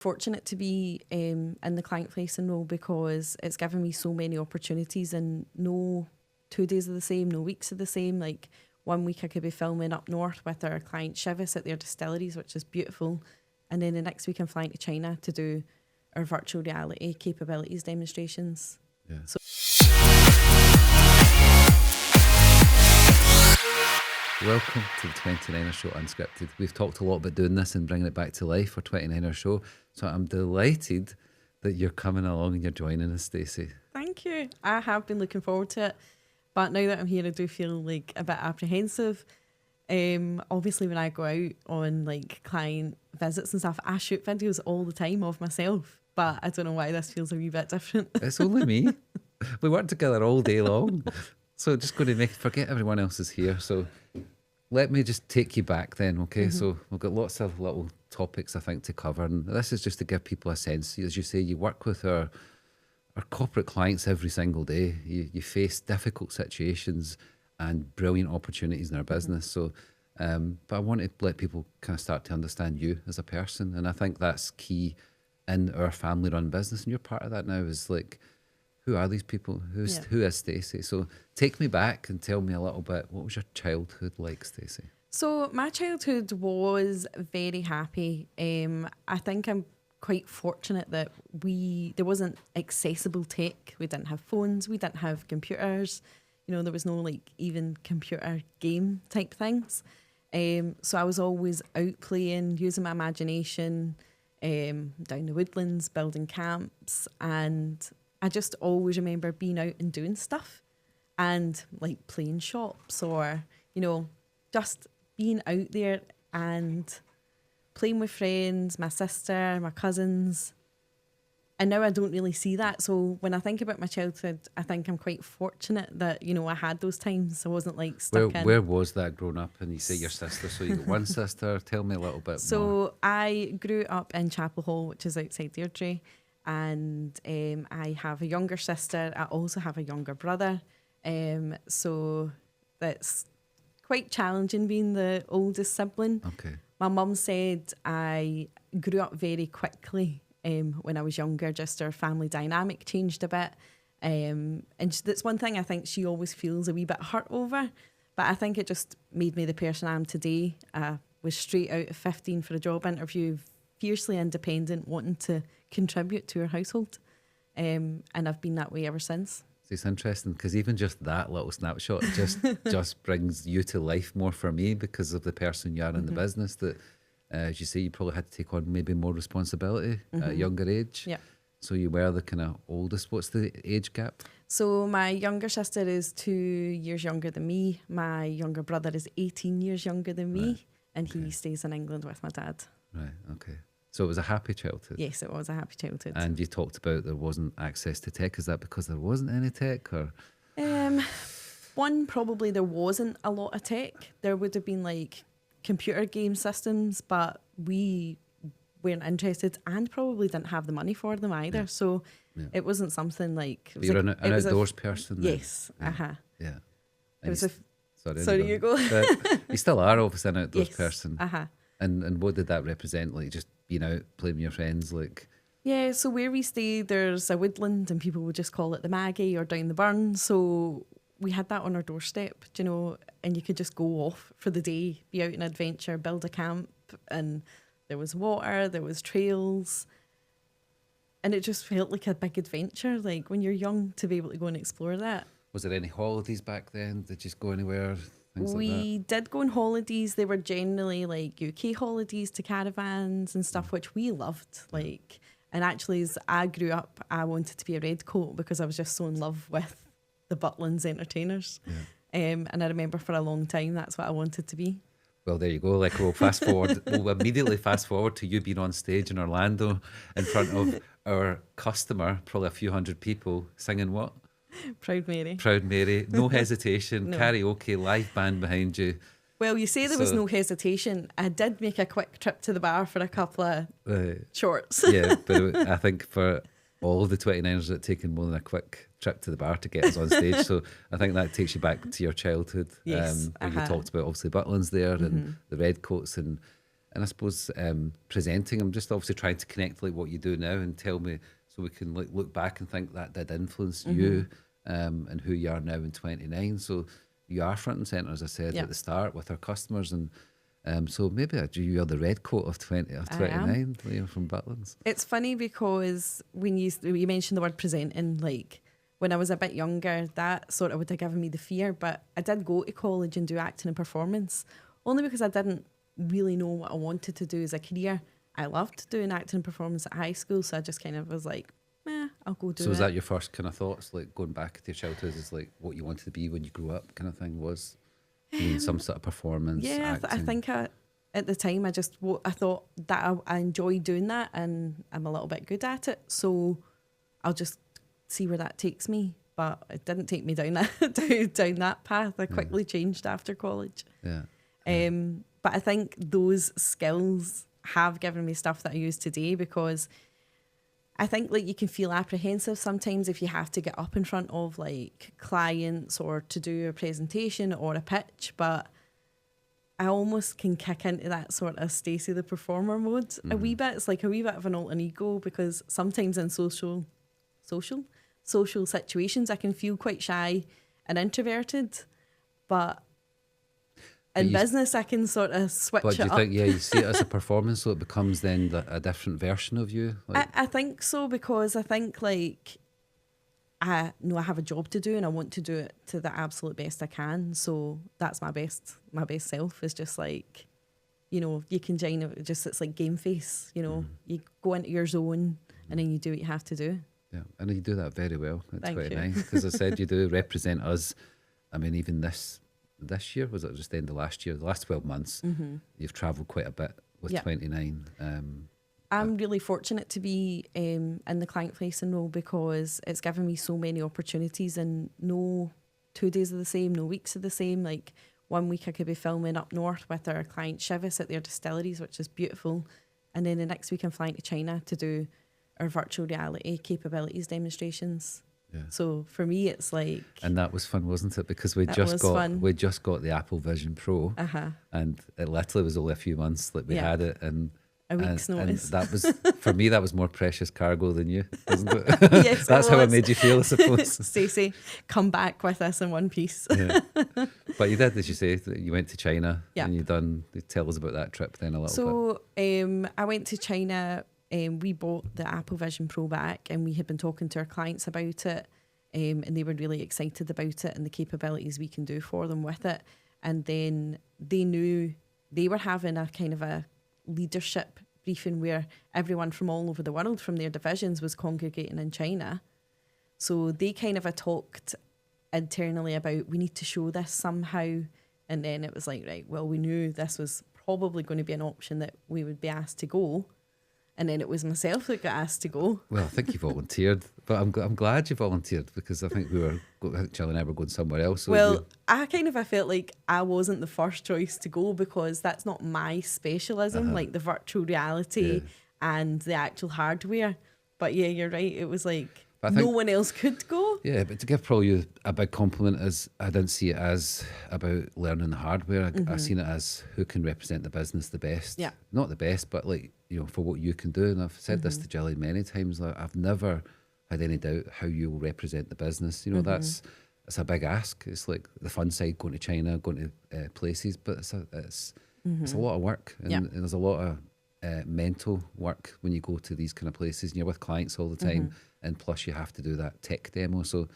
fortunate to be in the client facing role because it's given me so many opportunities, and no 2 days are the same, no weeks are the same. Like 1 week I could be filming up north with our client Chivas at their distilleries, which is beautiful. And then the next week I'm flying to China to do our virtual reality capabilities demonstrations. Yeah. So welcome to the 29er Show Unscripted. We've talked a lot about doing this and bringing it back to life for 29er Show. So I'm delighted that you're coming along and you're joining us, Stacey. thank you. I have been looking forward to it, but now that I'm here I do feel like a bit apprehensive. Obviously when I go out on like client visits and stuff, I shoot videos all the time of myself, but I don't know why this feels a wee bit different. It's only me. We work together all day long. So just going to forget everyone else is here. So let me just take you back then, okay? So we've got lots of little topics, I think, to cover. And this is just to give people a sense. As you say, you work with our corporate clients every single day. You face difficult situations and brilliant opportunities in our business. So, but I want to let people kind of start to understand you as a person. And I think that's key in our family-run business. And you're part of that now, is like, who are these people? Who is Stacey? So take me back and tell me a little bit, what was your childhood like, Stacey? So my childhood was very happy. I think I'm quite fortunate that there wasn't accessible tech. We didn't have phones, we didn't have computers. You know, there was no like even computer game type things. So I was always out playing, using my imagination, down the woodlands, building camps, and I just always remember being out and doing stuff and like playing shops or, you know, just being out there and playing with friends, my sister, my cousins. And now I don't really see that. So when I think about my childhood, I think I'm quite fortunate that, you know, I had those times. I wasn't like stuck in. Where was that growing up? And you say your sister, so you got one sister. Tell me a little bit more. So I grew up in Chapel Hall, which is outside Deirdre. And I have a younger sister. I also have a younger brother. So that's quite challenging being the oldest sibling. Okay. My mum said I grew up very quickly when I was younger. Just our family dynamic changed a bit. And that's one thing I think she always feels a wee bit hurt over. But I think it just made me the person I am today. I was straight out of 15 for a job interview, fiercely independent, wanting to contribute to her household. And I've been that way ever since. It's interesting because even just that little snapshot just brings you to life more for me because of the person you are in the business. That, as you say, you probably had to take on maybe more responsibility at a younger age. Yeah. So you were the kind of oldest. What's the age gap? So my younger sister is 2 years younger than me. My younger brother is 18 years younger than me. Right. And he stays in England with my dad. Right, okay. So it was a happy childhood. Yes, it was a happy childhood. And you talked about there wasn't access to tech. Is that because there wasn't any tech, or? One, probably there wasn't a lot of tech. There would have been like computer game systems, but we weren't interested and probably didn't have the money for them either. Yeah. So it wasn't something like... You're an outdoors person? Yes, Yeah. It was Sorry, you go. You still are obviously an outdoors person. Uh-huh. And what did that represent? Like just being out, playing with your friends, like... Yeah, so where we stay, there's a woodland and people would just call it the Maggie or down the burn. So we had that on our doorstep, you know, and you could just go off for the day, be out in adventure, build a camp, and there was water, there was trails. And it just felt like a big adventure, like when you're young, to be able to go and explore that. Was there any holidays back then? Did you go anywhere? We did go on holidays. They were generally like UK holidays to caravans and stuff, which we loved. Like, and actually, as I grew up, I wanted to be a redcoat because I was just so in love with the Butlins entertainers. Yeah. And I remember for a long time that's what I wanted to be. Well, there you go. Like we'll fast forward. We'll immediately fast forward to you being on stage in Orlando in front of our customer, probably a few hundred people, singing what? Proud Mary. Proud Mary. No hesitation. No. Karaoke, live band behind you. Well, you say there was no hesitation. I did make a quick trip to the bar for a couple of shorts. Yeah, but I think for all of the 29ers, it's taken more than a quick trip to the bar to get us on stage. So I think that takes you back to your childhood. Yes. Where you talked about obviously Butlins there and the Redcoats. And And I suppose presenting, I'm just obviously trying to connect like what you do now and tell me so we can like look back and think that did influence you and who you are now in 29. So you are front and centre, as I said at the start, with our customers. And so maybe you're the red coat of 29 from Butlins. It's funny because when you mentioned the word presenting, like when I was a bit younger, that sort of would have given me the fear. But I did go to college and do acting and performance, only because I didn't really know what I wanted to do as a career. I loved doing acting and performance at high school, so I just kind of was like, I'll go do it. So was that your first kind of thoughts, like going back to your childhood, is like what you wanted to be when you grew up kind of thing was some sort of performance? Yeah, I think at the time I thought that I enjoy doing that and I'm a little bit good at it, so I'll just see where that takes me. But it didn't take me down that path. I quickly changed after college. But I think those skills have given me stuff that I use today, because I think like you can feel apprehensive sometimes if you have to get up in front of like clients or to do a presentation or a pitch, but I almost can kick into that sort of Stacey the performer mode a wee bit. It's like a wee bit of an alter ego, because sometimes in social situations I can feel quite shy and introverted, but in business I can sort of switch it up. But do you think, you see it as a performance, so it becomes then a different version of you? Like, I think so, because I think like I know I have a job to do and I want to do it to the absolute best I can. So that's my best self, is just like, you know, you can join it, it's like game face, you know, you go into your zone and then you do what you have to do. Yeah, and you do that very well at Thank 29. Because I said you do represent us. I mean, even this year, was it just the end of last year, the last 12 months, you've travelled quite a bit with 29. I'm really fortunate to be in the client facing role, because it's given me so many opportunities, and no 2 days are the same, no weeks are the same. Like 1 week I could be filming up north with our client Chivas at their distilleries, which is beautiful. And then the next week I'm flying to China to do our virtual reality capabilities demonstrations. Yeah. So for me, it's like, and that was fun, wasn't it? Because we just got the Apple Vision Pro, and it literally was only a few months that we had it, and a week's notice. And that was for me. That was more precious cargo than you, wasn't it? Yes, that's how it made you feel, I suppose. Stacey, come back with us in one piece. But you did, as you say, you went to China, and tell us about that trip then a little bit. So I went to China. We bought the Apple Vision Pro back, and we had been talking to our clients about it, and they were really excited about it and the capabilities we can do for them with it. And then they knew they were having a kind of a leadership briefing where everyone from all over the world from their divisions was congregating in China. So they kind of talked internally about, we need to show this somehow. And then it was like, right, well, we knew this was probably going to be an option that we would be asked to go. And then it was myself that got asked to go. Well, I think you volunteered, but I'm glad you volunteered, because I think Jill and I were going somewhere else. So well, I felt like I wasn't the first choice to go, because that's not my specialism, like the virtual reality and the actual hardware. But yeah, you're right. It was like no one else could go. Yeah, but to give probably a big compliment is, I didn't see it as about learning the hardware. I seen it as who can represent the business the best. Yeah. Not the best, but like, you know, for what you can do. And I've said this to Jillian many times, like, I've never had any doubt how you will represent the business. You know, it's a big ask. It's like the fun side, going to China, going to places, but it's a lot of work, and there's a lot of mental work when you go to these kind of places, and you're with clients all the time, and plus you have to do that tech demo. So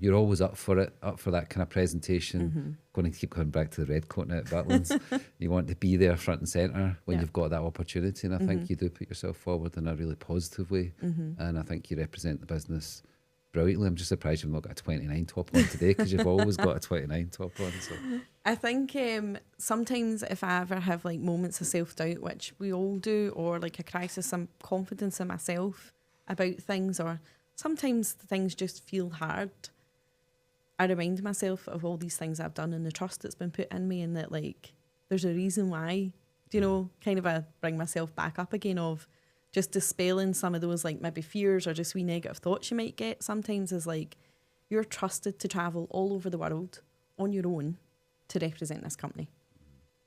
you're always up for it, up for that kind of presentation. Going to keep coming back to the red coat now at Butlins. You want to be there front and centre when you've got that opportunity, and I think you do put yourself forward in a really positive way, and I think you represent the business brilliantly. I'm just surprised you've not got a 29 top on today, because you've always got a 29 top on. So I think sometimes if I ever have like moments of self-doubt, which we all do, or like a crisis, some confidence in myself about things, or sometimes things just feel hard, I remind myself of all these things I've done and the trust that's been put in me, and that like there's a reason why, do you know, kind of I bring myself back up again, of just dispelling some of those like maybe fears or just wee negative thoughts you might get sometimes, is like, you're trusted to travel all over the world on your own to represent this company.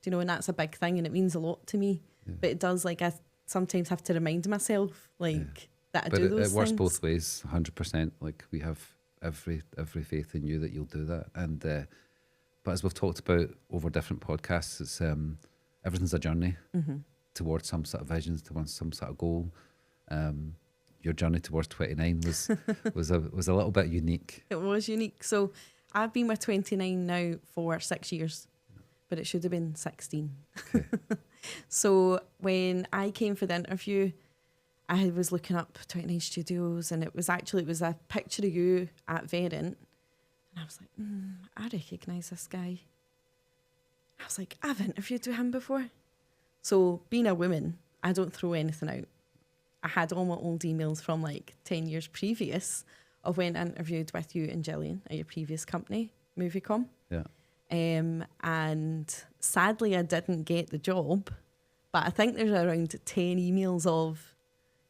you know, and that's a big thing and it means a lot to me. But it does, like, I sometimes have to remind myself, like, that I do those things. It works both ways, 100%. Like, we have every faith in you that you'll do that. And but as we've talked about over different podcasts, it's everything's a journey towards some sort of visions, towards some sort of goal. Your journey towards 29 was a little bit unique. It was unique. So I've been with 29 now for 6 years, but it should have been 16. Okay. So when I came for the interview, I was looking up 29 Studios, and it was a picture of you at Variant, and I was like, I recognise this guy. I was like, I've interviewed with him before. So being a woman, I don't throw anything out. I had all my old emails from like 10 years previous of when I interviewed with you and Gillian at your previous company, Moviecom. Yeah. And sadly, I didn't get the job, but I think there's around 10 emails of,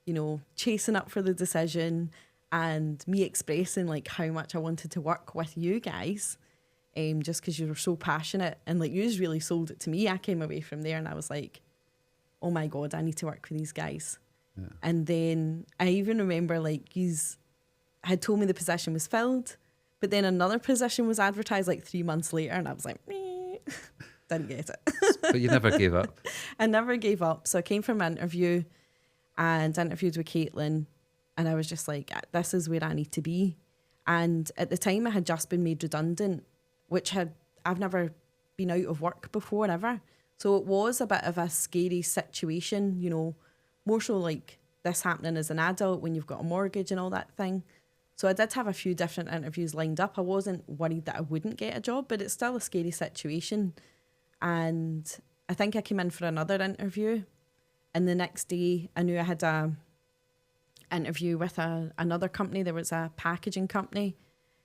you know, chasing up for the decision and me expressing like how much I wanted to work with you guys, just because you were so passionate and like you really sold it to me. I came away from there and I was like, oh my God, I need to work with these guys. Yeah. And then I even remember like you had told me the position was filled, but then another position was advertised like 3 months later and I was like, meh. Didn't get it. But you never gave up. I never gave up. So I came from an interview and interviewed with Caitlin, and I was just like, this is where I need to be. And at the time I had just been made redundant, which I've never been out of work before ever. So it was a bit of a scary situation, you know, more so like this happening as an adult when you've got a mortgage and all that thing. So I did have a few different interviews lined up. I wasn't worried that I wouldn't get a job, but it's still a scary situation. And I think I came in for another interview, and the next day I knew I had a interview with another company. There was a packaging company,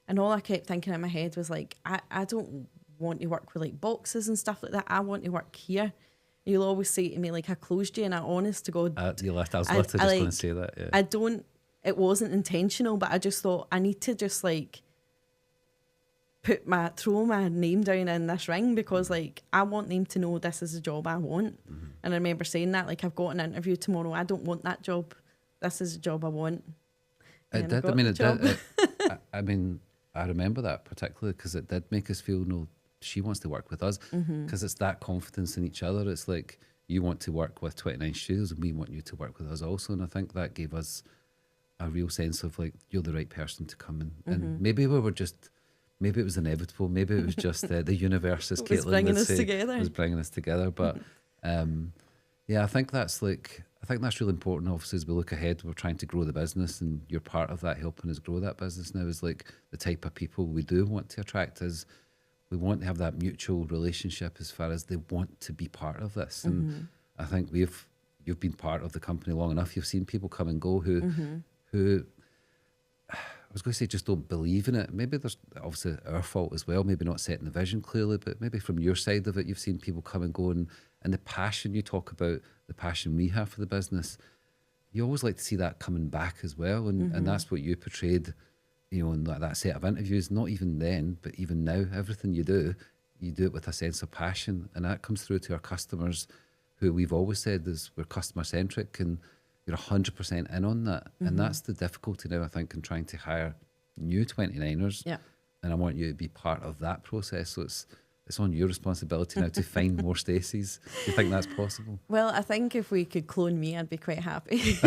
and all I kept thinking in my head was like, I don't want to work with like boxes and stuff like that. I want to work here. You'll always say to me like, I closed you, and I honest to God, I was literally just going to say that. Yeah. It wasn't intentional, but I just thought I need to just like throw my name down in this ring, because like I want them to know this is a job I want. And I remember saying that, like, I've got an interview tomorrow, I don't want that job, this is a job I want. It did. I mean, it did. I mean, I remember that particularly because it did make us feel, no, she wants to work with us, because it's that confidence in each other. It's like, you want to work with 29 Studios and we want you to work with us also. And I think that gave us a real sense of like, you're the right person to come in. And maybe we were just, maybe it was inevitable. Maybe it was just the universe, as Caitlin would say, was bringing us together. But yeah, I think that's really important. Obviously, as we look ahead, we're trying to grow the business, and you're part of that, helping us grow that business now. Is like the type of people we do want to attract. Is we want to have that mutual relationship as far as they want to be part of this. And I think you've been part of the company long enough. You've seen people come and go who I was going to say just don't believe in it. Maybe there's obviously our fault as well, maybe not setting the vision clearly, but maybe from your side of it, you've seen people come and go, and the passion you talk about, the passion we have for the business, you always like to see that coming back as well. And that's what you portrayed, you know, in that set of interviews. Not even then, but even now, everything you do it with a sense of passion. And that comes through to our customers, who we've always said is we're customer centric, and you're 100% in on that. And that's the difficulty now, I think, in trying to hire new 29ers. Yeah. And I want you to be part of that process. So it's on your responsibility now to find more Stacey's. Do you think that's possible? Well, I think if we could clone me, I'd be quite happy.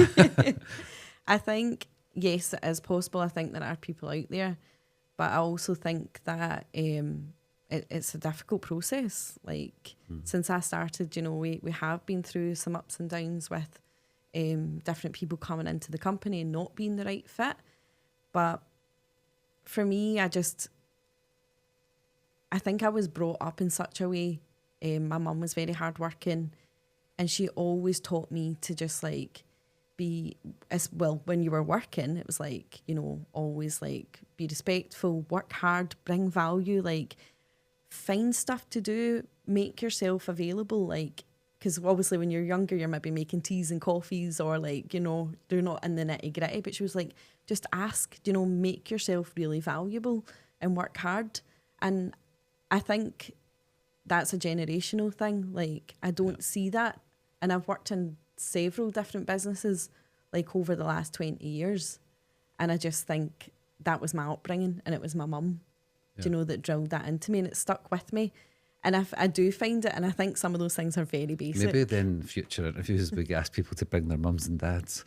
I think, yes, it is possible. I think there are people out there, but I also think that it's a difficult process. Like, since I started, you know, we have been through some ups and downs with different people coming into the company and not being the right fit. But for me, I think I was brought up in such a way. My mum was very hardworking, and she always taught me to just like be, as well, when you were working, it was like, you know, always like be respectful, work hard, bring value, like find stuff to do, make yourself available, like, because obviously when you're younger, you're maybe making teas and coffees, or like, you know, they're not in the nitty gritty. But she was like, just ask, you know, make yourself really valuable and work hard. And I think that's a generational thing. Like, I don't see that. And I've worked in several different businesses, like, over the last 20 years. And I just think that was my upbringing, and it was my mum, do you know, that drilled that into me, and it stuck with me. And if I do find it, and I think some of those things are very basic. Maybe then future interviews we ask people to bring their mums and dads.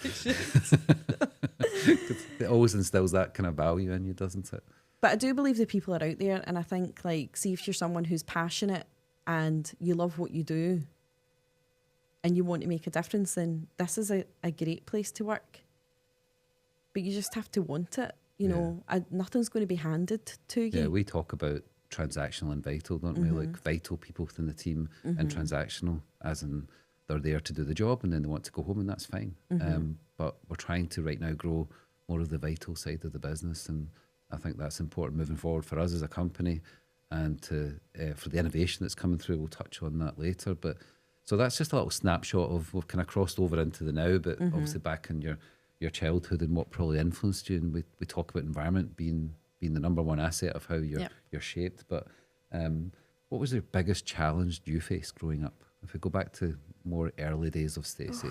It always instills that kind of value in you, doesn't it? But I do believe the people are out there, and I think, like, see if you're someone who's passionate and you love what you do and you want to make a difference, then this is a great place to work. But you just have to want it. You know, nothing's going to be handed to you. Yeah, we talk about transactional and vital, don't we? Like, vital people within the team, and transactional, as in they're there to do the job and then they want to go home, and that's fine. But we're trying to right now grow more of the vital side of the business, and I think that's important moving forward for us as a company, and to for the innovation that's coming through. We'll touch on that later. But so that's just a little snapshot of, we've kind of crossed over into the now, but obviously back in your childhood and what probably influenced you. And we talk about environment being the number one asset of how you're shaped. But what was the biggest challenge you faced growing up? If we go back to more early days of Stacey,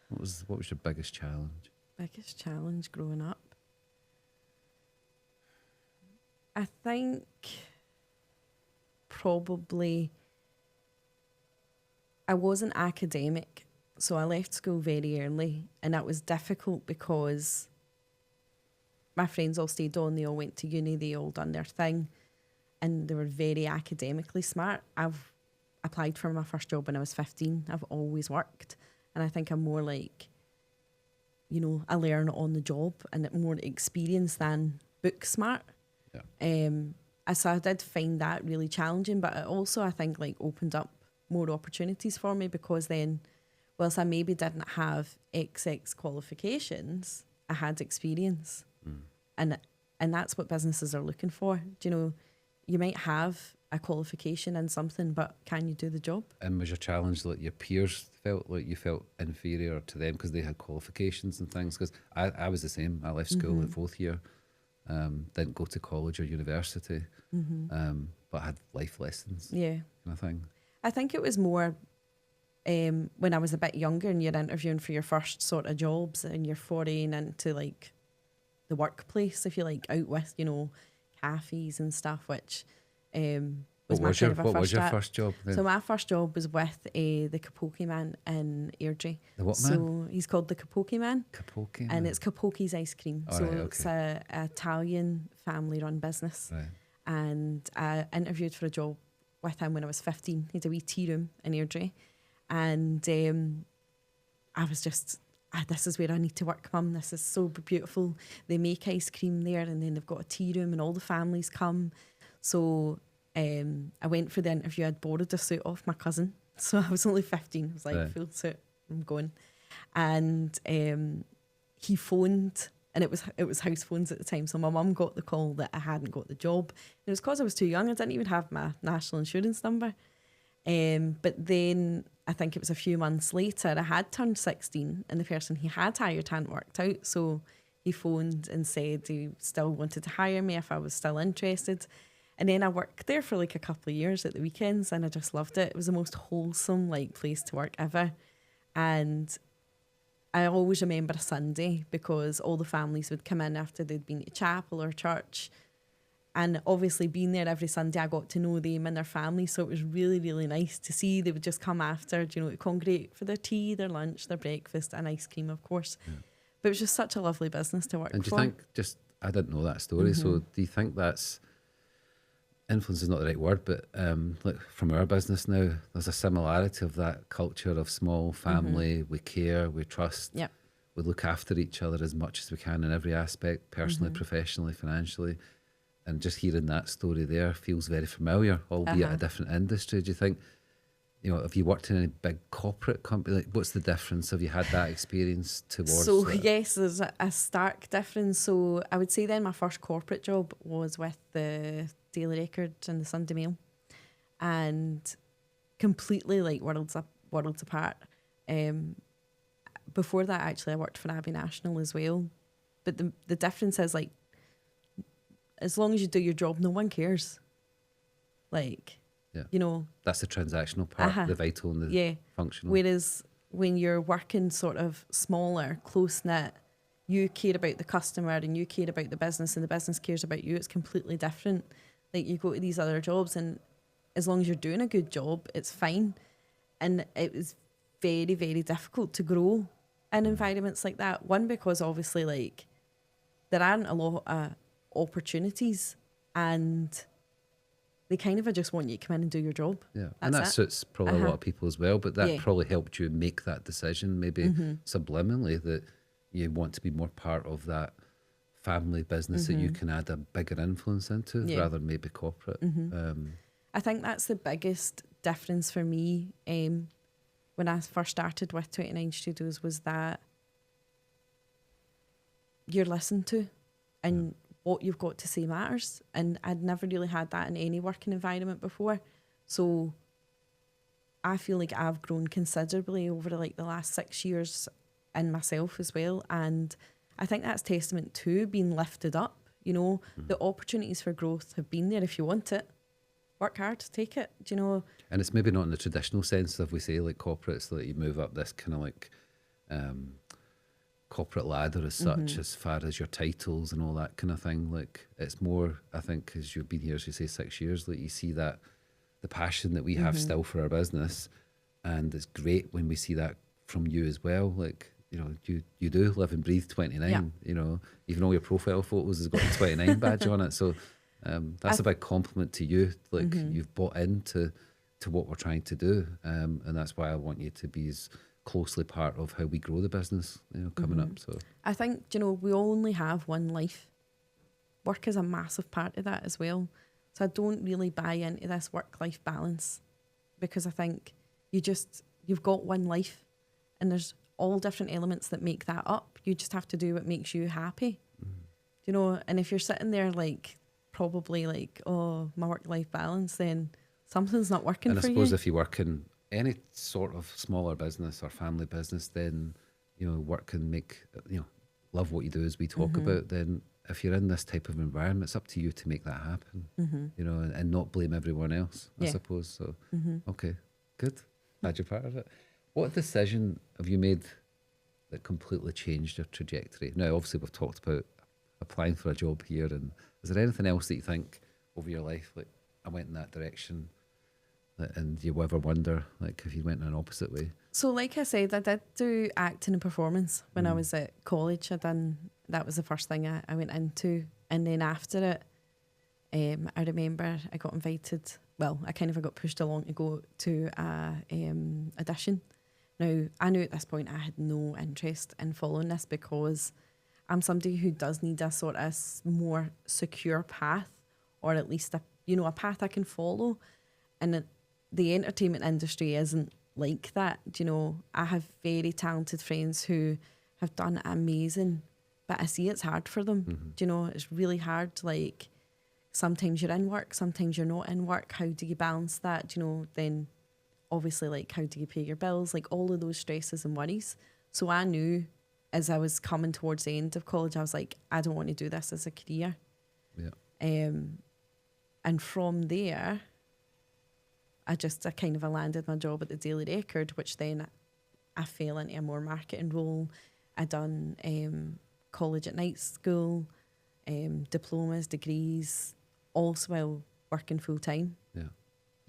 what was your biggest challenge? Biggest challenge growing up? I think probably I wasn't academic, so I left school very early, and that was difficult because my friends all stayed on, they all went to uni, they all done their thing, and they were very academically smart. I've applied for my first job when I was 15. I've always worked, and I think I'm more like, you know, I learn on the job and more experience than book smart. So I did find that really challenging, but it also, I think, like, opened up more opportunities for me, because then, whilst I maybe didn't have XX qualifications, I had experience. And that's what businesses are looking for. Do you know, you might have a qualification in something, but can you do the job? And was your challenge that your peers felt like you felt inferior to them because they had qualifications and things? Because I was the same. I left school in fourth year, didn't go to college or university, but had life lessons. Yeah, kind of thing. I think it was more when I was a bit younger and you're interviewing for your first sort of jobs and you're foraying into, like, the workplace, if you like, out with, you know, cafes and stuff, which was my kind of a first. What was your first job then? So my first job was with the Capokie Man in Airdrie. The what man? So he's called the Capokie Man. Capokie Man. And it's Capokie's ice cream. Oh, so right, it's a Italian family-run business. Right. And I interviewed for a job with him when I was 15. He had a wee tea room in Airdrie. And I was just, this is where I need to work, Mum. This is so beautiful. They make ice cream there, and then they've got a tea room and all the families come. So I went for the interview. I'd borrowed a suit off my cousin. So I was only 15. I was like, full suit, I'm going. And he phoned, and it was house phones at the time. So my mum got the call that I hadn't got the job. And it was because I was too young. I didn't even have my national insurance number. But then I think it was a few months later, I had turned 16, and the person he had hired hadn't worked out. So he phoned and said he still wanted to hire me if I was still interested. And then I worked there for like a couple of years at the weekends, and I just loved it. It was the most wholesome, like, place to work ever. And I always remember a Sunday, because all the families would come in after they'd been to chapel or church. And obviously being there every Sunday, I got to know them and their families. So it was really, really nice to see. They would just come after, you know, to congregate for their tea, their lunch, their breakfast, and ice cream, of course. Yeah. But it was just such a lovely business to work for. And do you think, I didn't know that story, so do you think that's, influence is not the right word, but like from our business now, there's a similarity of that culture of small family, we care, we trust, we look after each other as much as we can in every aspect, personally, professionally, financially. And just hearing that story there feels very familiar, albeit a different industry. Do you think, you know, have you worked in any big corporate company? Like, what's the difference? Have you had that experience towards So, that? yes, there's a stark difference. So I would say then my first corporate job was with the Daily Record and the Sunday Mail. And completely, like, worlds apart. Before that, actually, I worked for Abbey National as well. But the difference is, like, as long as you do your job, no one cares. Like, Yeah. You know, That's the transactional part, the vital and the functional. Whereas when you're working sort of smaller, close-knit, you care about the customer and you care about the business and the business cares about you. It's completely different. Like, you go to these other jobs and as long as you're doing a good job, it's fine. And it was very, very difficult to grow in environments like that. One, because obviously, like, there aren't a lot of opportunities and they kind of just want you to come in and do your job. Yeah, and that suits probably a lot of people as well, but that probably helped you make that decision, maybe subliminally, that you want to be more part of that family business that you can add a bigger influence into rather than maybe corporate. I think that's the biggest difference for me when I first started with 29 Studios, was that you're listened to and what you've got to say matters. And I'd never really had that in any working environment before. So I feel like I've grown considerably over like the last 6 years in myself as well. And I think that's testament to being lifted up. You know, the opportunities for growth have been there if you want it. Work hard, take it, do you know? And it's maybe not in the traditional sense of, we say, like corporates, that you move up this kind of like corporate ladder as such, as far as your titles and all that kind of thing. Like, it's more, I think, as you've been here, as you say, 6 years, like you see that the passion that we have still for our business, and it's great when we see that from you as well. Like, you know, you do live and breathe 29. You know, even all your profile photos has got a 29 badge on it. So that's a big compliment to you. Like, you've bought into what we're trying to do, and that's why I want you to be as closely part of how we grow the business, you know, coming up. So I think, you know, we only have one life. Work is a massive part of that as well. So I don't really buy into this work-life balance, because I think you've got one life and there's all different elements that make that up. You just have to do what makes you happy. You know, and if you're sitting there like, probably like, oh, my work-life balance, then something's not working for you. And I suppose if you work in any sort of smaller business or family business, then, you know, work can make, you know, love what you do, as we talk about. Then if you're in this type of environment, it's up to you to make that happen, you know, and not blame everyone else, I suppose. So, okay, good. Glad you're part of it. What decision have you made that completely changed your trajectory? Now, obviously, we've talked about applying for a job here, and is there anything else that you think over your life, like, I went in that direction, and you ever wonder, like, if you went in an opposite way? So, like I said, I did do acting and performance when I was at college. That was the first thing I went into, and then after it, I remember I got invited. Well, I kind of got pushed along to go to a audition. Now, I knew at this point I had no interest in following this, because I'm somebody who does need a sort of more secure path, or at least a path I can follow. And the entertainment industry isn't like that. You know, I have very talented friends who have done amazing, but I see it's hard for them. You know, it's really hard. Like, sometimes you're in work, sometimes you're not in work. How do you balance that? You know, then obviously, like, how do you pay your bills? Like, all of those stresses and worries. So I knew as I was coming towards the end of college, I was like, I don't want to do this as a career. And from there, I kind of landed my job at the Daily Record, which then I fell into a more marketing role. I done college at night school, diplomas, degrees, also while working full time. Okay.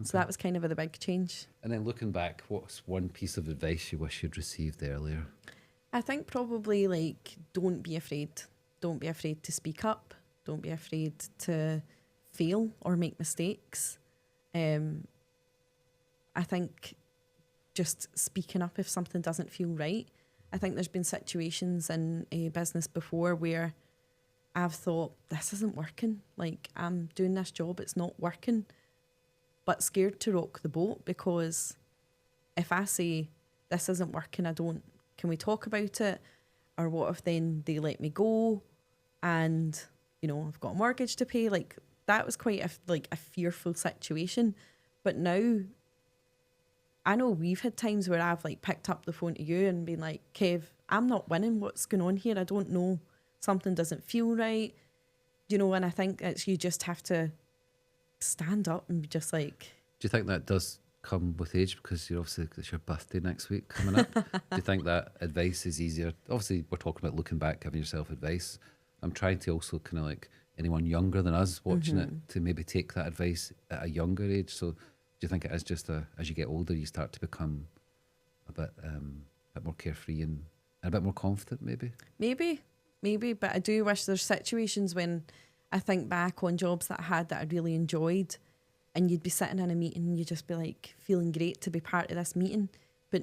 So that was kind of the big change. And then looking back, what's one piece of advice you wish you'd received earlier? I think probably, like, don't be afraid. Don't be afraid to speak up. Don't be afraid to fail or make mistakes. I think just speaking up if something doesn't feel right. I think there's been situations in a business before where I've thought, this isn't working. Like, I'm doing this job, it's not working. But scared to rock the boat, because if I say, this isn't working, can we talk about it? Or what if then they let me go and, you know, I've got a mortgage to pay? Like, that was quite a fearful situation. But now, I know we've had times where I've like picked up the phone to you and been like, Kev, I'm not winning. What's going on here? I don't know. Something doesn't feel right. You know, and I think it's, you just have to stand up and be just like... you think that does come with age, because you're obviously, it's your birthday next week coming up? Do you think that advice is easier? Obviously, we're talking about looking back, giving yourself advice. I'm trying to also kind of like anyone younger than us watching it to maybe take that advice at a younger age. So do you think it is just as you get older, you start to become a bit more carefree and a bit more confident, maybe? Maybe, but I do wish there's situations when I think back on jobs that I had that I really enjoyed, and you'd be sitting in a meeting and you'd just be like feeling great to be part of this meeting, but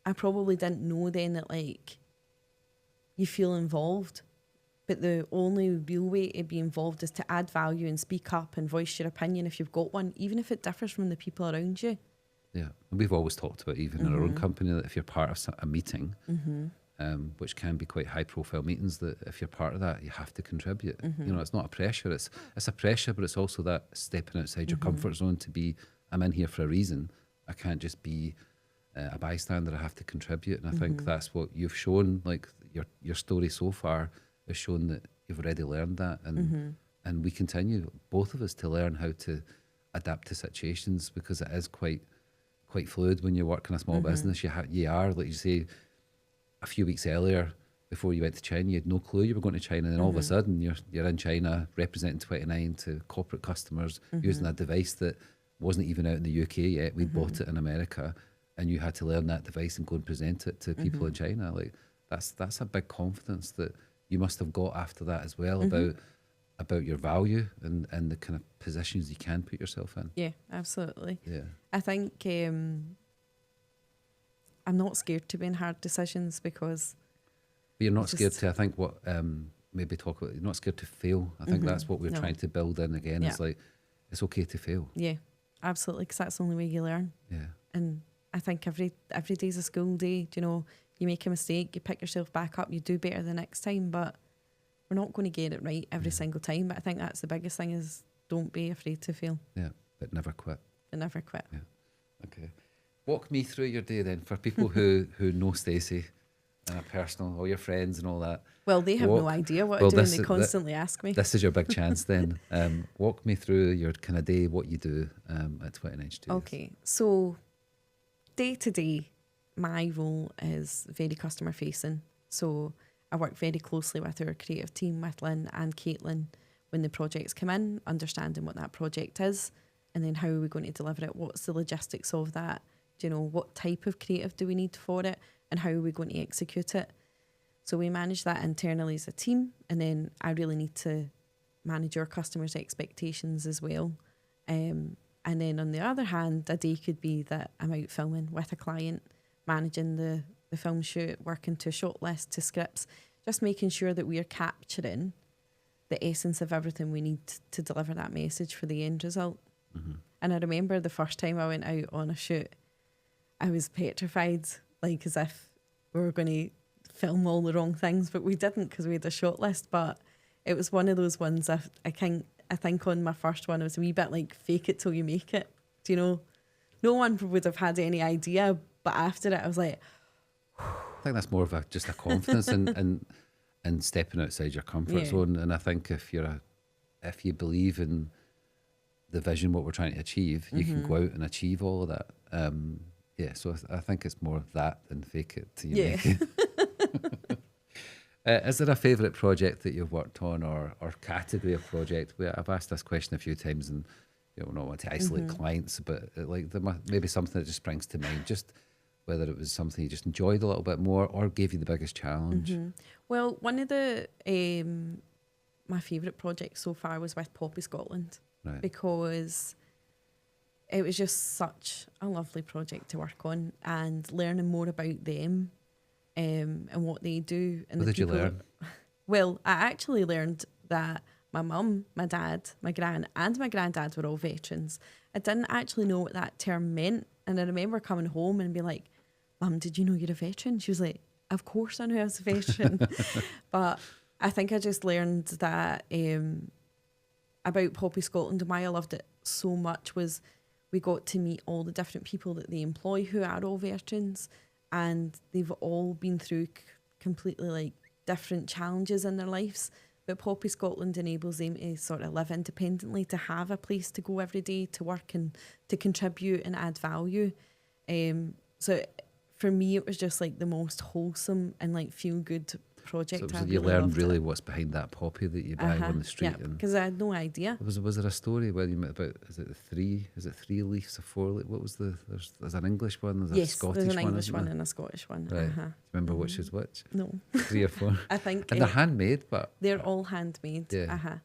I probably didn't know then that like you feel involved, but the only real way to be involved is to add value and speak up and voice your opinion if you've got one, even if it differs from the people around you. Yeah, and we've always talked about, even in our own company, that if you're part of a meeting, which can be quite high-profile meetings, that if you're part of that, you have to contribute. You know, it's not a pressure. It's a pressure, but it's also that stepping outside your comfort zone to be, I'm in here for a reason. I can't just be a bystander. I have to contribute, and I think that's what you've shown. Like your story so far has shown that you've already learned that, and we continue, both of us, to learn how to adapt to situations, because it is quite fluid when you work in a small business. You are, like you say, a few weeks earlier, before you went to China, you had no clue you were going to China, and then all of a sudden you're in China representing 29 to corporate customers, using a device that wasn't even out in the UK yet. We'd bought it in America, and you had to learn that device and go and present it to people in China. Like that's a big confidence that you must have got after that as well, about your value and the kind of positions you can put yourself in. Yeah, absolutely. Yeah. I think I'm not scared to be in hard decisions, because... But you're not scared to, I think, what maybe talk about, you're not scared to fail. I think that's what we're trying to build in again. It's like, it's okay to fail. Yeah, absolutely, because that's the only way you learn. Yeah. And I think every day's a school day. You know, you make a mistake, you pick yourself back up, you do better the next time, but we're not going to get it right every single time. But I think that's the biggest thing, is don't be afraid to fail. Yeah, but never quit. And never quit. Yeah. Okay. Walk me through your day then, for people who know Stacey, personal, all your friends and all that. Well, they have no idea what I do, and they constantly ask me. This is your big chance then. Walk me through your kind of day, what you do at 29 Studios. Okay, so day to day, my role is very customer facing. So I work very closely with our creative team, with Lynn and Caitlin, when the projects come in, understanding what that project is, and then how are we going to deliver it, what's the logistics of that, do you know, what type of creative do we need for it, and how are we going to execute it. So we manage that internally as a team, and then I really need to manage our customers' expectations as well. And then on the other hand, a day could be that I'm out filming with a client, managing the film shoot, working to a shot list, to scripts, just making sure that we are capturing the essence of everything we need to deliver that message for the end result. And I remember the first time I went out on a shoot, I was petrified, like as if we were going to film all the wrong things, but we didn't, because we had a shot list. But it was one of those ones, I think on my first one, it was a wee bit like fake it till you make it. Do you know? No one would have had any idea, but after it I was like... I think that's more of just a confidence and stepping outside your comfort zone. And I think if you believe in the vision, what we're trying to achieve, you can go out and achieve all of that. So I think it's more of that than fake it till you make it. Is there a favourite project that you've worked on, or category of project? I've asked this question a few times, and we don't want to isolate clients, but maybe something that just springs to mind, just whether it was something you just enjoyed a little bit more or gave you the biggest challenge. Well, one of the my favourite projects so far was with Poppy Scotland, because it was just such a lovely project to work on, and learning more about them and what they do. And what did you learn? Well, I actually learned that my mum, my dad, my gran and my granddad were all veterans. I didn't actually know what that term meant, and I remember coming home and being like, Mum, did you know you're a veteran? She was like, of course I knew I was a veteran. But I think I just learned that about Poppy Scotland, and why I loved it so much was we got to meet all the different people that they employ who are all veterans, and they've all been through completely like different challenges in their lives, But Poppy Scotland enables them to sort of live independently, to have a place to go every day, to work and to contribute and add value. So for me, it was just like the most wholesome and like feel good project. So I you really learned loved really it. what's behind that poppy that you buy on the street. Yeah, And because I had no idea. was there a story where you met about, is it 3 leaves or 4 leaves? What was there's an English one, there's a Yes, Scottish there's an one, English isn't one there? and a Scottish one. Right. Do you remember which is which? No. 3 or 4? I think And they're handmade, but they're all handmade. Yeah.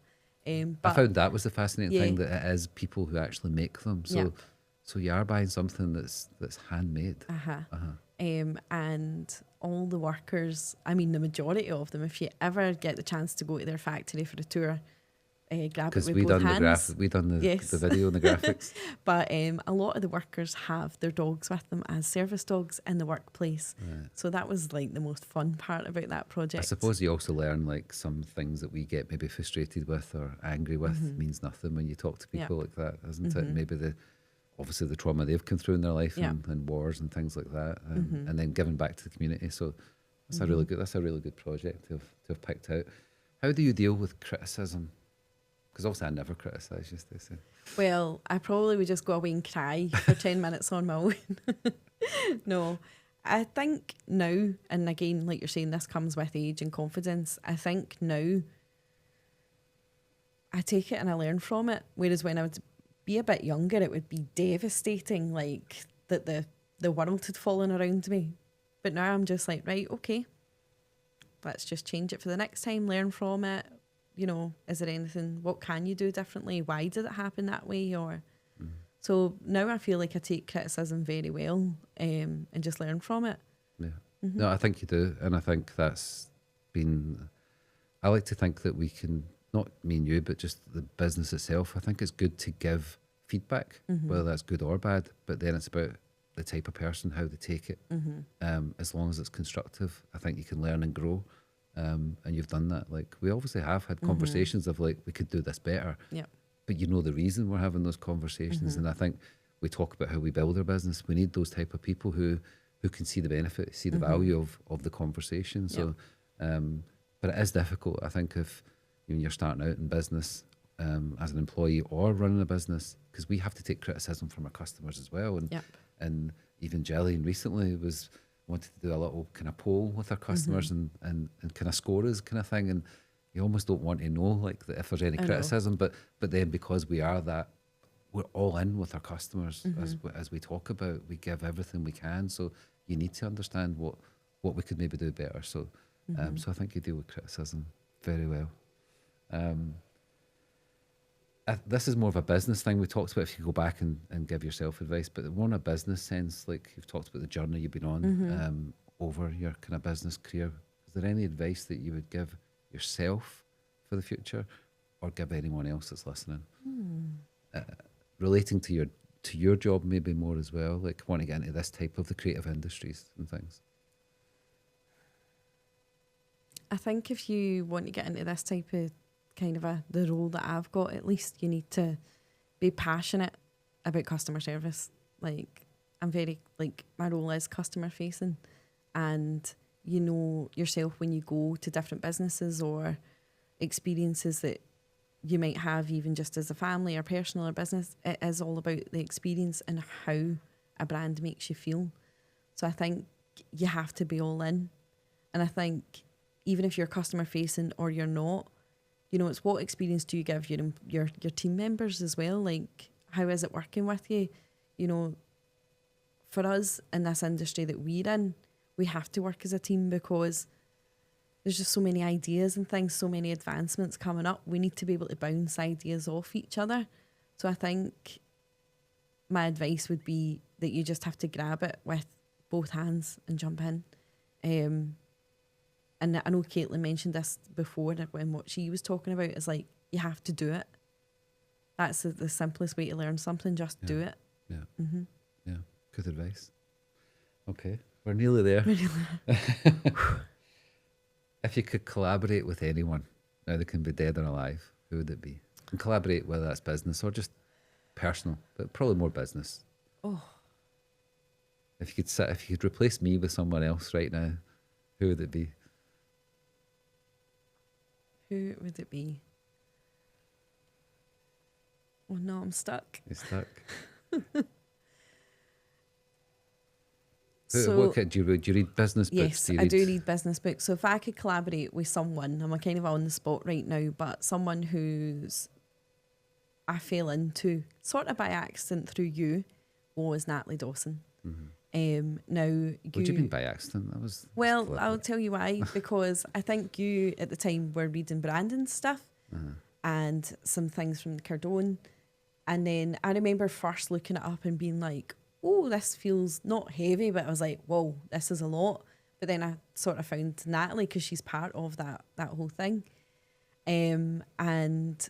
But I found that was the fascinating thing, Yeah. that it is people who actually make them. So Yeah. so you are buying something that's handmade. And all the workers, I mean, the majority of them, if you ever get the chance to go to their factory for a tour, grab it Because with we both done hands. we done the, Yes. the video and the graphics. But a lot of the workers have their dogs with them as service dogs in the workplace. Right. So that was like the most fun part about that project. I suppose you also learn like some things that we get maybe frustrated with or angry with means nothing when you talk to people like that, isn't it? Maybe obviously the trauma they've come through in their life and wars and things like that, and then giving back to the community. So that's a really good project to have picked out. How do you deal with criticism? Because obviously I never criticise you, Stacey. Well, I probably would just go away and cry for 10 minutes on my own. No, I think now, and again, like you're saying, this comes with age and confidence. I think now I take it and I learn from it. Whereas when I would be a bit younger, it would be devastating, like that the world had fallen around me. But now I'm just like, right, okay, let's just change it for the next time, learn from it. You know, is there anything, what can you do differently? Why did it happen that way? Or so now I feel like I take criticism very well, and just learn from it. Yeah. No, I think you do. And I think that's been, I like to think that we can, not me and you, but just the business itself, I think it's good to give feedback, whether that's good or bad, but then it's about the type of person, how they take it. As long as it's constructive, I think you can learn and grow. And you've done that. Like, we obviously have had conversations of like, we could do this better. Yeah. But you know the reason we're having those conversations. And I think we talk about how we build our business. We need those type of people who can see the benefit, see the value of the conversation. So, but it is difficult. I think if you're starting out in business as an employee or running a business, because we have to take criticism from our customers as well. And even Jillian recently wanted to do a little kind of poll with our customers and kind of score us kind of thing. And you almost don't want to know like that if there's any criticism, but then because we are that, we're all in with our customers as we talk about, we give everything we can. So you need to understand what we could maybe do better. So so I think you deal with criticism very well. This is more of a business thing we talked about, if you go back and give yourself advice, but more in a business sense, like you've talked about the journey you've been on over your kind of business career. Is there any advice that you would give yourself for the future or give anyone else that's listening? Relating to your job maybe more as well, like want to get into this type of the creative industries and things. I think if you want to get into this type of kind of the role that I've got, at least you need to be passionate about customer service. Like, I'm very, like, my role is customer facing, and you know yourself when you go to different businesses or experiences that you might have, even just as a family or personal or business, it is all about the experience and how a brand makes you feel. So I think you have to be all in. And I think even if you're customer facing or you're not, you know, it's what experience do you give your team members as well? Like, how is it working with you? You know, for us in this industry that we're in, we have to work as a team because there's just so many ideas and things, so many advancements coming up. We need to be able to bounce ideas off each other. So I think my advice would be that you just have to grab it with both hands and jump in. And I know Caitlin mentioned this before when what she was talking about is like, you have to do it. That's the simplest way to learn something, just do it. Yeah. Yeah. Good advice. Okay. We're nearly there. If you could collaborate with anyone, now they can be dead or alive, who would it be? And collaborate, whether that's business or just personal, but probably more business. Oh. If you could replace me with someone else right now, who would it be? Who would it be? Oh no, I'm stuck. You're stuck. So, what do you read? Do you read business books? yes, I do read business books. So if I could collaborate with someone, I'm kind of on the spot right now, but someone who's I fell into, sort of by accident through you, was Natalie Dawson. Now, What do you mean by accident? That was well, I'll tell you why. Because I think you at the time were reading Brandon's stuff and some things from Cardone, and then I remember first looking it up and being like, oh, this feels not heavy, but I was like, whoa, this is a lot. But then I sort of found Natalie because she's part of that whole thing. And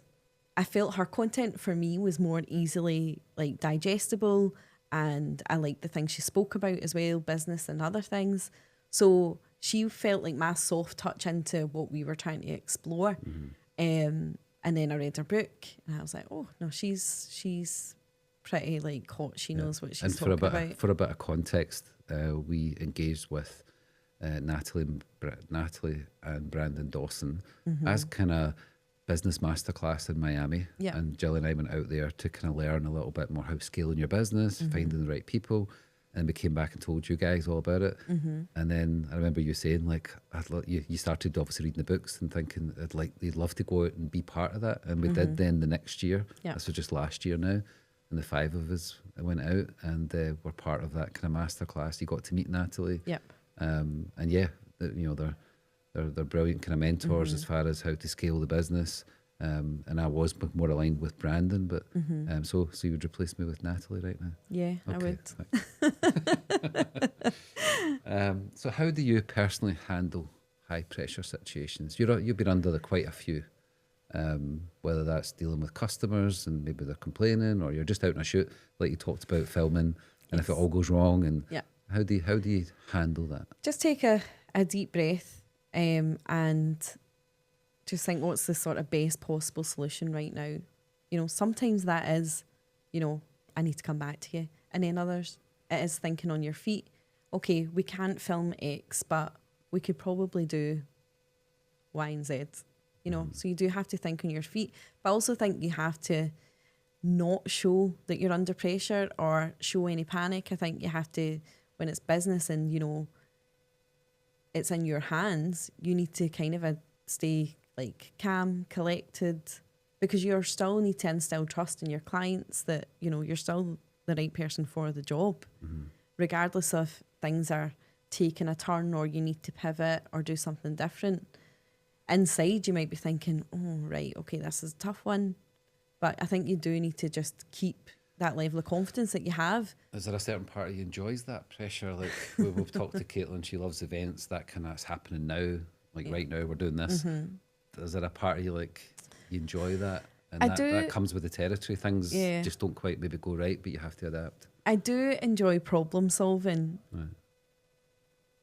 I felt her content for me was more easily like digestible, and I liked the things she spoke about as well, business and other things. So she felt like my soft touch into what we were trying to explore. And then I read her book and I was like, oh no, she's pretty like hot. She knows what she's talking about. For a bit of context, we engaged with Natalie and Brandon Dawson as kind of business masterclass in Miami. Yeah. And Jill and I went out there to kind of learn a little bit more how scaling your business, finding the right people. And we came back and told you guys all about it. And then I remember you saying, like, you started obviously reading the books and thinking you'd love to go out and be part of that. And we did then the next year. Yeah. This was just last year now. And the 5 of us went out and were part of that kind of masterclass. You got to meet Natalie. Yep. And yeah, they're brilliant kind of mentors as far as how to scale the business. And I was more aligned with Brandon, but so you would replace me with Natalie right now? Yeah, Okay, I would. So how do you personally handle high pressure situations? You've been under quite a few, whether that's dealing with customers and maybe they're complaining, or you're just out on a shoot like you talked about filming, and if it all goes wrong, and how do you handle that? Just take a deep breath and just think, what's the sort of best possible solution right now? You know, sometimes that is, I need to come back to you. And then others, it is thinking on your feet. Okay, we can't film X, but we could probably do Y and Z. So you do have to think on your feet. But I also think you have to not show that you're under pressure or show any panic. I think you have to, when it's business and, it's in your hands, you need to kind of stay like calm, collected, because you still need to instill trust in your clients that, you're still the right person for the job, regardless of things are taking a turn or you need to pivot or do something different. Inside, you might be thinking, oh, right, okay, this is a tough one. But I think you do need to just keep that level of confidence that you have. Is there a certain part of you enjoys that pressure? Like we've talked to Caitlin, she loves events, that kind of is happening now. Like right now we're doing this. Is there a part of you like you enjoy that? And that comes with the territory. Things just don't quite maybe go right, but you have to adapt. I do enjoy problem solving,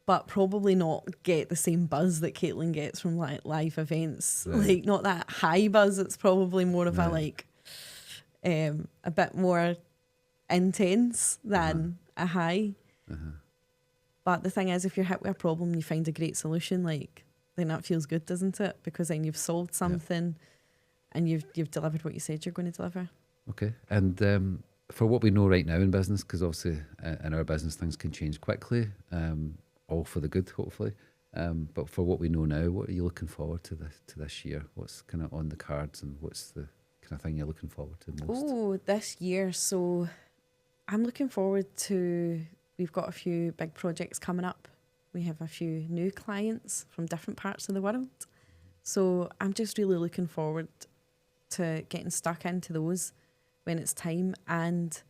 but probably not get the same buzz that Caitlin gets from like live events. Like not that high buzz. It's probably more of a bit more intense than a high. But the thing is, if you're hit with a problem, you find a great solution. Like then that feels good, doesn't it? Because then you've solved something, and you've delivered what you said you're going to deliver. Okay, and for what we know right now in business, because obviously in our business things can change quickly, all for the good, hopefully. But for what we know now, what are you looking forward to this year? What's kind of on the cards, and what's the kind of thing you're looking forward to most? Oh, this year. So I'm looking forward to, we've got a few big projects coming up. We have a few new clients from different parts of the world. So I'm just really looking forward to getting stuck into those when it's time, and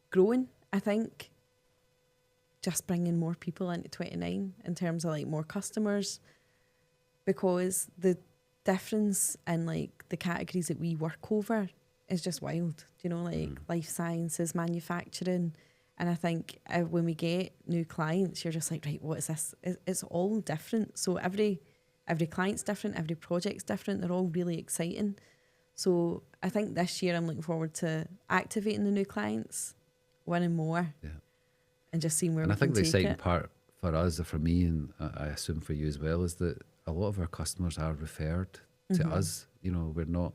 growing, I think, just bringing more people into 29 in terms of like more customers, because the difference in like the categories that we work over is just wild, life sciences, manufacturing. And I think when we get new clients, you're just like, right, what is this? It's all different. So every client's different, every project's different. They're all really exciting. So I think this year I'm looking forward to activating the new clients, winning more, and just seeing where we can take it. And I think the exciting part for us, or for me, and I assume for you as well, is that a lot of our customers are referred to us. You know, we're not,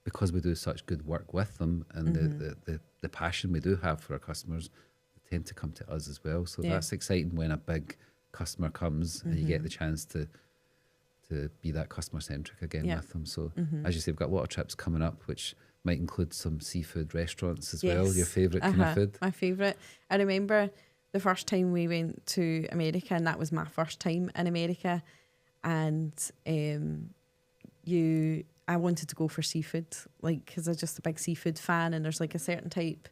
because we do such good work with them, and the passion we do have for our customers, they tend to come to us as well. So that's exciting when a big customer comes and you get the chance to be that customer centric again with them. So as you say, we've got a lot of trips coming up, which might include some seafood restaurants as well. Your favourite kind of food? My favourite. I remember the first time we went to America, and that was my first time in America, and I wanted to go for seafood, like, because I'm just a big seafood fan, and there's like a certain type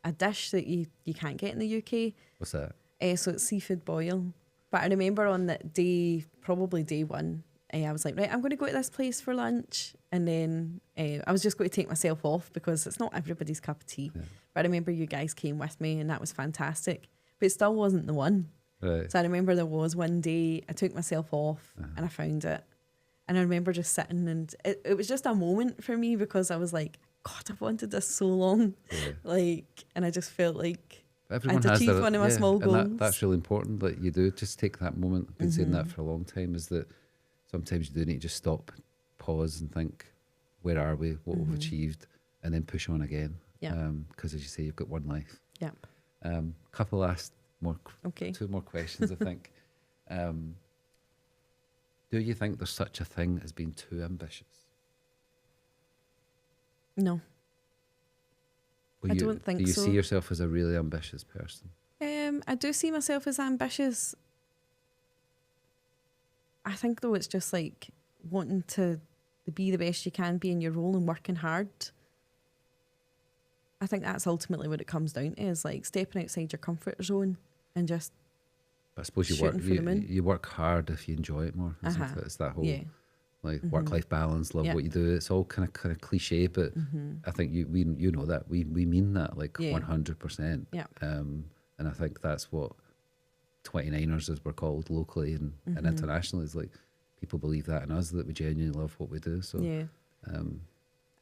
of dish that you can't get in the UK. What's that? So it's seafood boil. But I remember on that day, probably day one, I was like, right, I'm going to go to this place for lunch. And then I was just going to take myself off because it's not everybody's cup of tea. Yeah. But I remember you guys came with me, and that was fantastic. But it still wasn't the one. Right. So I remember there was one day I took myself off and I found it. And I remember just sitting, and it was just a moment for me, because I was like, God, I've wanted this so long. Yeah. Like, and I just felt like I'd achieved one of my small goals. And that's really important that you do. Just take that moment. I've been saying that for a long time, is that sometimes you do need to just stop, pause and think, where are we, what we've achieved, and then push on again. Yeah. Because as you say, you've got one life. Yeah. Couple two more questions, I think. Do you think there's such a thing as being too ambitious? No. I don't think so. Do you see yourself as a really ambitious person? I do see myself as ambitious. I think, though, it's just like wanting to be the best you can be in your role and working hard. I think that's ultimately what it comes down to, is like stepping outside your comfort zone and just I suppose you work hard if you enjoy it more, isn't it? It's that whole like work-life balance, love what you do. It's all kind of cliche, but I think you know that we mean that, like 100%. Yeah. And I think that's what 29ers, as we're called locally and internationally, is like, people believe that in us, that we genuinely love what we do. So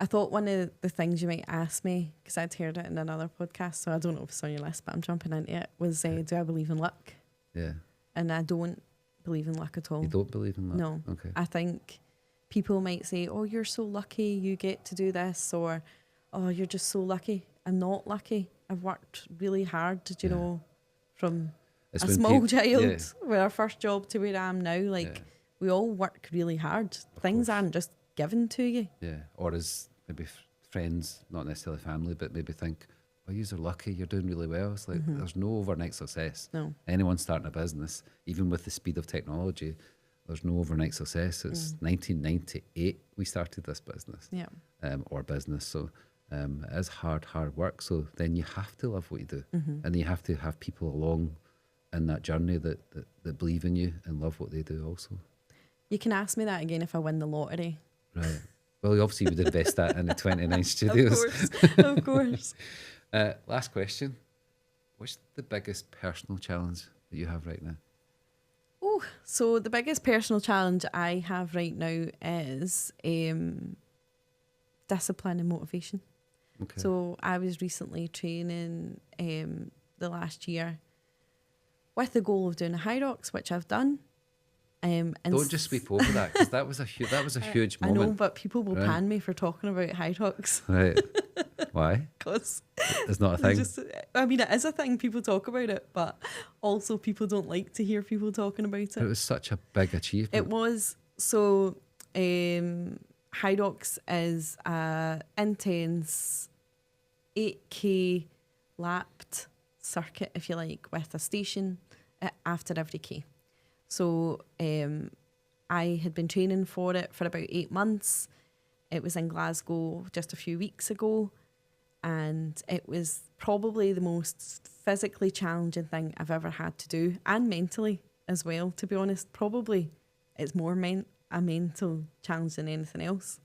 I thought one of the things you might ask me, because I'd heard it in another podcast, so I don't know if it's on your list, but I'm jumping into it, was do I believe in luck? Yeah. And I don't believe in luck at all. You don't believe in luck? No. Okay. I think people might say, oh, you're so lucky you get to do this, or oh, you're just so lucky. I'm not lucky. I've worked really hard, you know, from a small child with our first job to where I am now. Like, we all work really hard. Things aren't just given to you. Yeah. Or as maybe friends, not necessarily family, but maybe think, oh, you're lucky, you're doing really well. It's like, there's no overnight success. No. Anyone starting a business, even with the speed of technology, there's no overnight success. It's 1998 we started this business. Yeah. Or business. So it is hard work. So then you have to love what you do. And you have to have people along in that journey that believe in you and love what they do also. You can ask me that again if I win the lottery. Right. Well, obviously you would invest that in the 29 studios. Of course. Last question. What's the biggest personal challenge that you have right now? Oh, so the biggest personal challenge I have right now is discipline and motivation. Okay. So I was recently training the last year with the goal of doing a high rocks, which I've done. And don't just sweep over that, because that was a huge moment. I know, but people will pan me for talking about high rocks. Right. Why? Because it's not a thing. It is a thing. People talk about it, but also people don't like to hear people talking about it. It was such a big achievement. It was. So high rocks is a intense 8K lapped circuit, if you like, with a station after every K. So I had been training for it for about 8 months. It was in Glasgow just a few weeks ago, and it was probably the most physically challenging thing I've ever had to do, and mentally as well, to be honest. Probably it's more a mental challenge than anything else.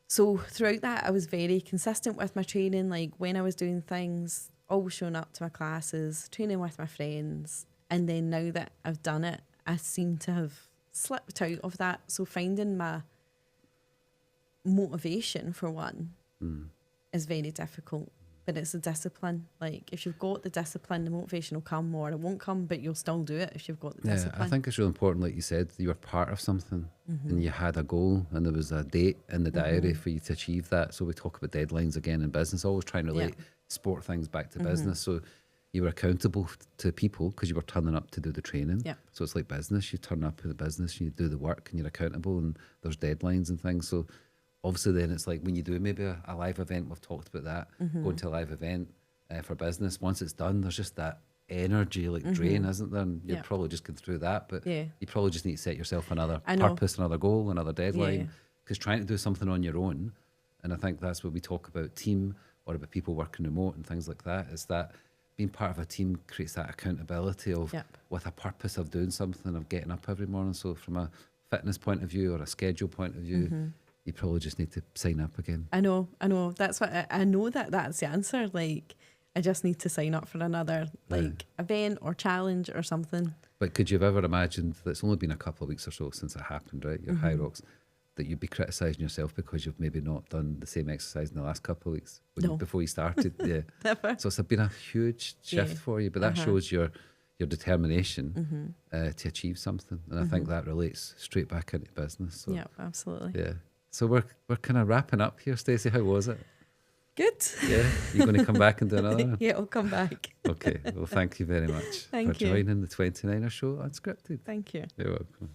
So throughout that, I was very consistent with my training, like when I was doing things, always showing up to my classes, training with my friends. And then now that I've done it, I seem to have slipped out of that. So finding my motivation, for one, is very difficult. but it's the discipline. Like if you've got the discipline, the motivation will come, or it won't come, but you'll still do it if you've got the Yeah, discipline. I think it's really important, like you said, you were part of something and you had a goal and there was a date in the diary for you to achieve that. So we talk about deadlines again in business, always trying to relate sport things back to business. So you were accountable to people because you were turning up to do the training. Yeah. So it's like business, you turn up to the business, you do the work and you're accountable and there's deadlines and things. So obviously then it's like when you do maybe a live event, we've talked about that, going to a live event for business, once it's done, there's just that energy drain, isn't there? And you're probably just going through that, but you probably just need to set yourself another purpose, another goal, another deadline, because trying to do something on your own, and I think that's what we talk about team or about people working remote and things like that, is that being part of a team creates that accountability of with a purpose of doing something, of getting up every morning. So from a fitness point of view or a schedule point of view, you probably just need to sign up again. I know. That's what I know, that's the answer. Like, I just need to sign up for another event or challenge or something. But could you have ever imagined that it's only been a couple of weeks or so since it happened, right? Your high rocks, that you'd be criticising yourself because you've maybe not done the same exercise in the last couple of weeks before you started? Yeah. Never. So it's been a huge shift for you, but that shows your determination to achieve something. And I think that relates straight back into business. So, yeah, absolutely. Yeah. So we're kind of wrapping up here, Stacey. How was it? Good. Yeah. You're going to come back and do another one? Yeah, I'll come back. Okay. Well, thank you very much Thank for you. joining the 29er show Unscripted. Thank you. You're welcome.